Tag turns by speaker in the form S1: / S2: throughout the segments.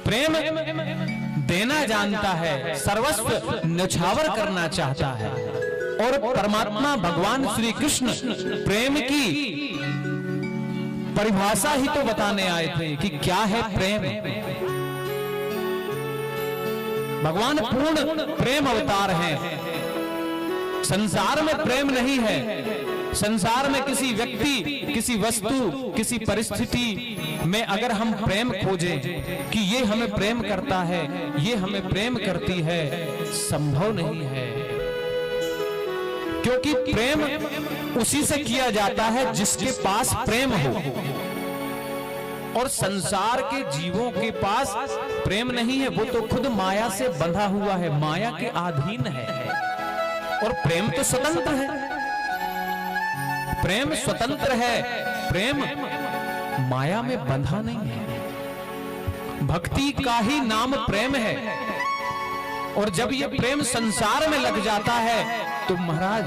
S1: प्रेम देना जानता है, सर्वस्व न्यौछावर करना चाहता है। और परमात्मा भगवान श्री कृष्ण प्रेम की परिभाषा ही तो बताने आए थे कि क्या है प्रेम। भगवान पूर्ण प्रेम अवतार हैं। संसार में प्रेम नहीं है। संसार में किसी व्यक्ति, किसी वस्तु, किसी परिस्थिति में अगर हम प्रेम खोजें कि ये हमें प्रेम करता है, ये हमें प्रेम करती है, संभव नहीं है। क्योंकि प्रेम उसी से किया जाता है जिसके पास प्रेम हो। और संसार के जीवों के पास प्रेम नहीं है, वो तो खुद माया से बंधा हुआ है, माया के अधीन है। और प्रेम तो स्वतंत्र है, प्रेम स्वतंत्र है, प्रेम माया में बंधा नहीं है। भक्ति का ही नाम प्रेम है। और जब ये प्रेम संसार में लग जाता है तो महाराज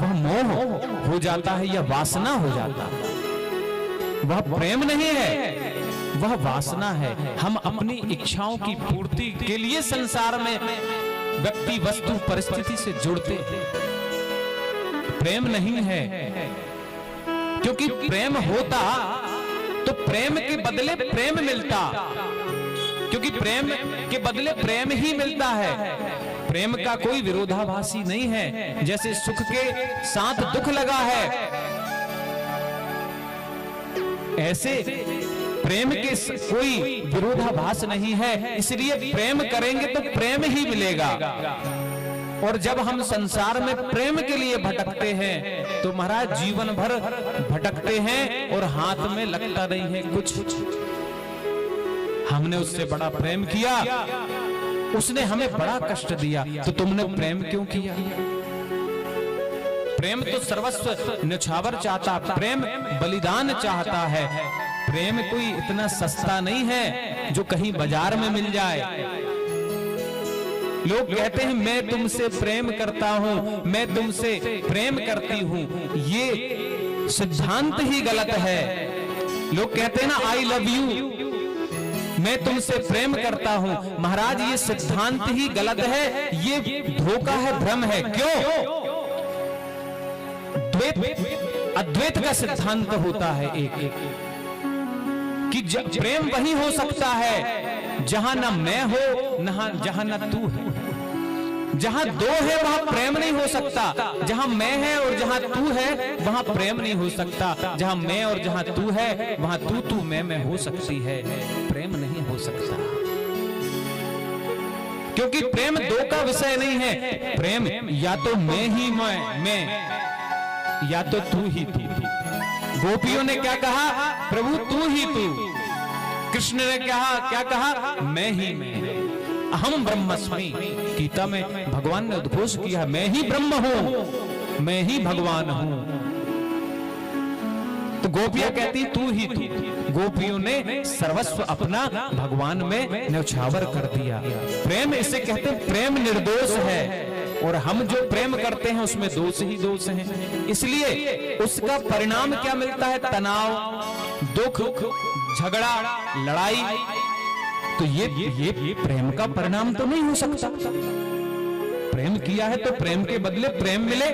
S1: वह मोह हो जाता है या वासना हो जाता है। वह प्रेम नहीं है, वह वासना है। हम अपनी इच्छाओं की पूर्ति के लिए संसार में व्यक्ति, वस्तु, परिस्थिति से जुड़ते हैं। प्रेम नहीं है। क्योंकि प्रेम होता तो प्रेम के बदले प्रेम मिलता। क्योंकि प्रेम के बदले प्रेम ही मिलता है। प्रेम का कोई विरोधाभासी नहीं है। जैसे सुख के साथ दुख लगा है, ऐसे प्रेम के कोई विरोधाभास नहीं है। इसलिए प्रेम करेंगे तो प्रेम ही मिलेगा। और जब हम संसार में प्रेम के लिए भटकते हैं तो महाराज जीवन भर भटकते हैं और हाथ में लगता नहीं है कुछ। हमने उससे बड़ा प्रेम किया, उसने हमें बड़ा कष्ट दिया, तो तुमने प्रेम क्यों किया? प्रेम तो सर्वस्व न्यौछावर चाहता, प्रेम बलिदान चाहता है। प्रेम कोई इतना सस्ता नहीं है जो कहीं बाजार में मिल जाए। लोग कहते हैं मैं तुमसे प्रेम करता हूं, मैं तुमसे प्रेम करती हूं, ये सिद्धांत ही गलत है। लोग कहते हैं ना आई लव यू, मैं तुमसे प्रेम करता हूं। महाराज ये सिद्धांत ही गलत है, ये धोखा है, भ्रम है। क्यों? द्वैत, अद्वैत का सिद्धांत होता है एक कि प्रेम वही हो सकता है जहां ना मैं हो, जहां ना तू है। जहां दो है वहां प्रेम नहीं हो सकता। जहां मैं है और जहां तू है वहां प्रेम नहीं हो सकता। जहां मैं और जहां तू है वहां तू मैं हो सकती है, प्रेम नहीं हो सकता। क्योंकि प्रेम दो का विषय नहीं है। प्रेम या तो मैं ही मैं या तो तू ही तू। गोपियों ने क्या कहा? प्रभु तू ही तू। कृष्ण ने क्या कहा? मैं ही मैं, अहम ब्रह्मस्मि। गीता में भगवान ने उद्घोष किया मैं ही ब्रह्म हूं, मैं ही भगवान हूं। तो गोपियां कहती तू ही तू। गोपियों ने सर्वस्व अपना भगवान में न्यौछावर कर दिया। प्रेम इसे कहते हैं, प्रेम निर्दोष है। और हम जो प्रेम करते हैं उसमें दोष ही दोष हैं। इसलिए उसका परिणाम क्या मिलता है? तनाव, दुख, झगड़ा, लड़ाई। तो ये प्रेम का परिणाम तो नहीं हो सकता। प्रेम किया है तो प्रेम के बदले प्रेम मिले।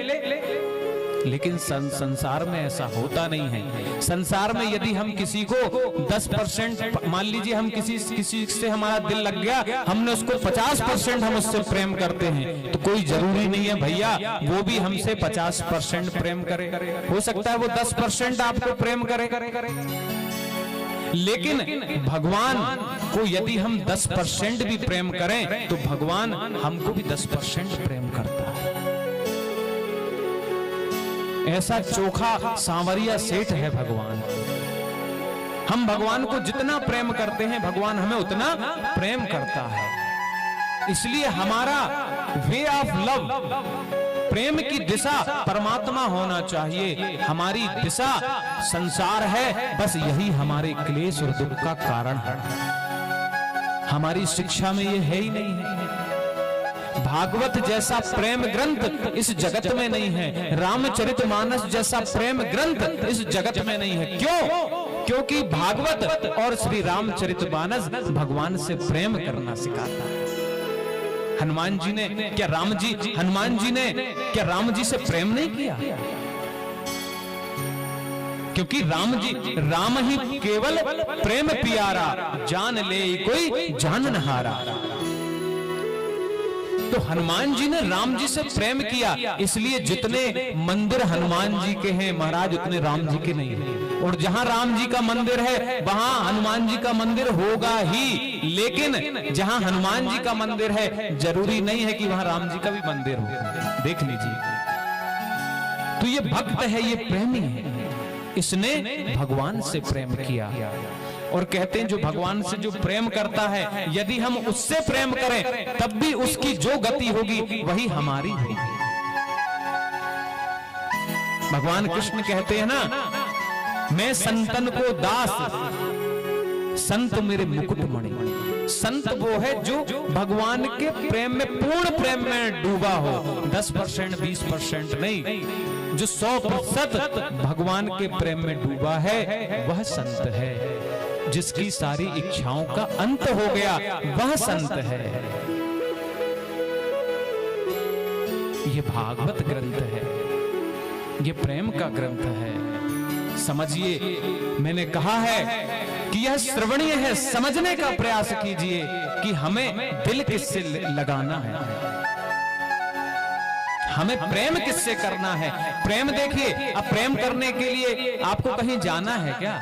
S1: लेकिन संसार में ऐसा होता नहीं है। संसार में यदि हम किसी को 10%, मान लीजिए हम किसी से हमारा दिल लग गया, हमने उसको 50% हम उससे प्रेम करते हैं, तो कोई जरूरी नहीं है भैया वो भी हमसे 50% प्रेम करे। हो सकता है वो 10% आपको प्रेम करे। लेकिन भगवान को यदि हम 10% भी प्रेम करें तो भगवान हमको भी 10% प्रेम करता है। ऐसा चोखा सांवरिया सेठ है भगवान। हम भगवान को जितना प्रेम करते हैं भगवान हमें उतना प्रेम करता है। इसलिए हमारा वे ऑफ लव, प्रेम की दिशा परमात्मा होना चाहिए। हमारी दिशा संसार है, बस यही हमारे क्लेश और दुख का कारण है। हमारी शिक्षा में ये है ही नहीं है। भागवत जैसा प्रेम ग्रंथ इस जगत में नहीं है। रामचरितमानस जैसा प्रेम ग्रंथ इस जगत में नहीं है। क्यों? क्योंकि भागवत और श्री रामचरितमानस भगवान से प्रेम करना सिखाता है। हनुमान जी ने क्या हनुमान जी ने क्या राम जी से प्रेम नहीं किया? क्योंकि राम ही केवल प्रेम प्यारा, जान ले कोई जान न हारा। तो हनुमान जी ने राम जी से प्रेम किया, इसलिए जितने मंदिर हनुमान जी के हैं महाराज उतने राम जी के नहीं हैं। और जहां राम जी का मंदिर है वहां हनुमान जी का मंदिर होगा ही, लेकिन जहां हनुमान जी का मंदिर है जरूरी नहीं है कि वहां राम जी का भी मंदिर हो। देख लीजिए, तो ये भक्त है, ये प्रेमी है, इसने भगवान से प्रेम किया। और कहते हैं जो भगवान से जो प्रेम करता है, यदि हम उससे प्रेम करें तब भी उसकी जो गति होगी वही हमारी होगी। भगवान कृष्ण कहते हैं ना, मैं संतन को दास, संत मेरे मुकुट मणि। संत वो है जो भगवान के प्रेम में, पूर्ण प्रेम में डूबा हो। 10% 20% नहीं, जो 100% भगवान के प्रेम में डूबा है वह संत है। जिसकी सारी इच्छाओं का अंत हो गया वह संत है। ये भागवत ग्रंथ है, ये प्रेम का ग्रंथ है। समझिए, मैंने कहा है कि यह श्रवणीय है, समझने का प्रयास कीजिए कि हमें दिल किससे लगाना है, हमें प्रेम किससे करना है। प्रेम देखिए, अब प्रेम करने के लिए आपको कहीं जाना है क्या?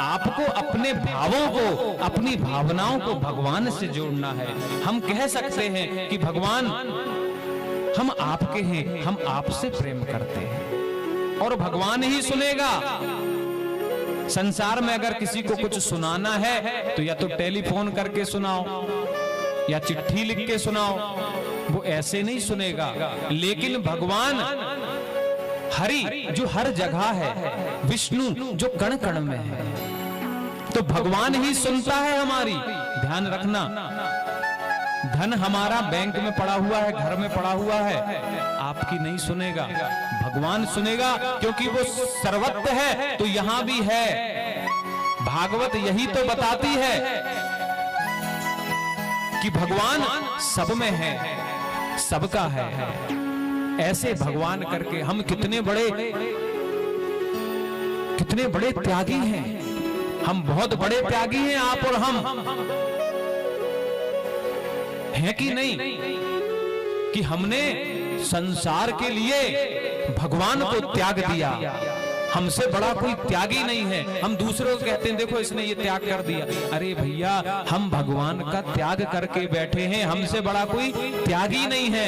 S1: आपको अपने भावों को, अपनी भावनाओं को भगवान से जोड़ना है। हम कह सकते हैं कि भगवान हम आपके हैं, हम आपसे प्रेम करते हैं और भगवान ही सुनेगा। संसार में अगर किसी को कुछ सुनाना है तो या तो टेलीफोन करके सुनाओ या चिट्ठी लिख के सुनाओ, वो ऐसे नहीं सुनेगा। लेकिन भगवान हरि जो हर जगह है, विष्णु जो कण कण में है, तो भगवान ही सुनता है हमारी। ध्यान रखना, धन हमारा बैंक में पड़ा हुआ है, घर में पड़ा हुआ है, आपकी नहीं सुनेगा, भगवान सुनेगा, क्योंकि वो सर्वत्र है तो यहां भी है। भागवत यही तो बताती है कि भगवान सब में है, सबका है। ऐसे भगवान करके हम कितने बड़े त्यागी हैं। हम बहुत बड़े त्यागी हैं, आप और हम, हैं कि नहीं? कि हमने संसार के लिए भगवान को त्याग दिया। हमसे बड़ा कोई त्यागी नहीं है। हम दूसरों को कहते हैं देखो इसने ये त्याग कर दिया। अरे भैया, हम भगवान का त्याग करके बैठे हैं, हमसे बड़ा कोई त्यागी नहीं है।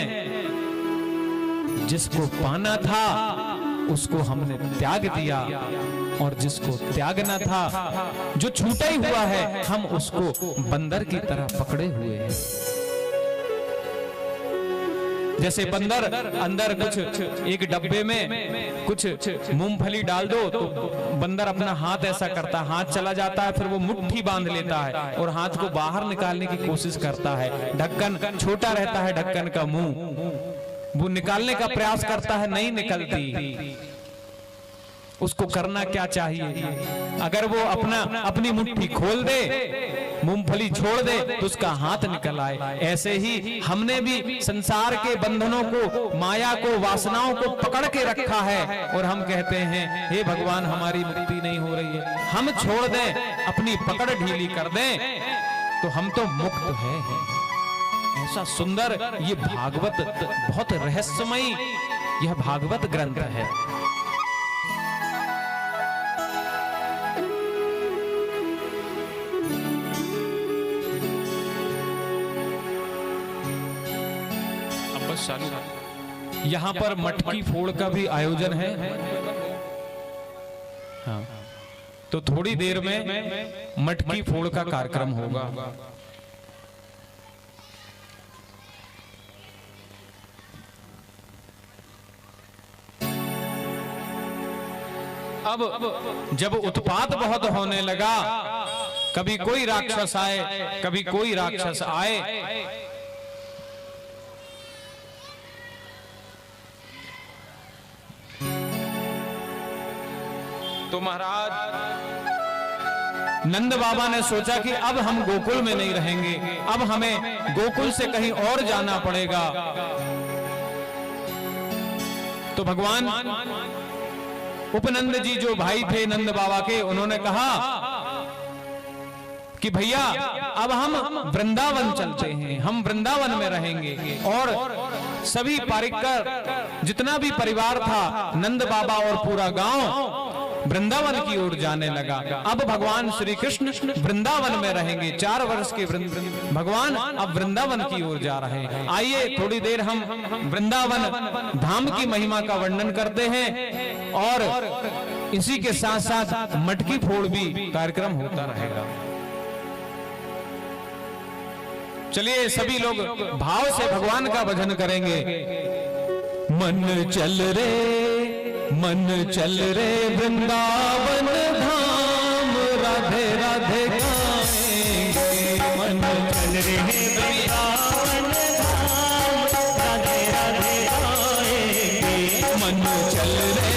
S1: जिसको पाना था उसको हमने त्याग दिया, और जिसको त्यागना था, जो छूटा ही हुआ है, हम उसको बंदर की तरह पकड़े हुए हैं। जैसे बंदर अंदर कुछ एक डब्बे में कुछ मूंगफली डाल दो तो बंदर अपना हाथ ऐसा करता है, हाथ चला जाता है, फिर वो मुट्ठी बांध लेता है और हाथ को बाहर निकालने की कोशिश करता है। ढक्कन छोटा रहता है, ढक्कन का मुंह, वो निकालने का प्रयास करता है, नहीं निकलती। उसको करना क्या चाहिए? अगर वो अपनी मुट्ठी खोल दे, मूंगफली छोड़ दे तो उसका हाथ निकल आए। ऐसे ही हमने भी संसार के बंधनों को, माया को, वासनाओं को पकड़ के रखा है, और हम कहते हैं हे भगवान हमारी मुक्ति नहीं हो रही है। हम छोड़ दें, अपनी पकड़ ढीली कर दें तो हम तो मुक्त हैं। ऐसा सुंदर ये भागवत, बहुत रहस्यमयी यह भागवत ग्रंथ है। यहाँ पर मटकी फोड़ का भी आयोजन है। हाँ, तो थोड़ी देर में मटकी फोड़ का कार्यक्रम होगा। अब जब उत्पात बहुत होने लगा, कभी कोई राक्षस आए, कभी कोई राक्षस आए, तो महाराज नंद बाबा ने सोचा कि अब हम गोकुल में नहीं रहेंगे, अब हमें गोकुल से कहीं और जाना पड़ेगा। तो भगवान उपनंद जी जो भाई थे नंद बाबा के, उन्होंने कहा कि भैया अब हम वृंदावन चलते हैं, हम वृंदावन में रहेंगे। और सभी पारिकर जितना भी परिवार था, नंद बाबा और पूरा गांव वृंदावन की ओर जाने लगा। अब भगवान श्री कृष्ण वृंदावन में रहेंगे। 4 वर्ष के भगवान अब वृंदावन की ओर जा रहे हैं। आइए थोड़ी देर हम वृंदावन धाम की महिमा का वर्णन करते हैं और इसी के साथ साथ मटकी फोड़ भी कार्यक्रम होता रहेगा। चलिए सभी लोग भाव से भगवान का भजन करेंगे। मन चल रे वृंदावन धाम, राधे राधे गाएंगे। मन चल रे वृंदावन धाम, राधे राधे गाएंगे। मन चल रे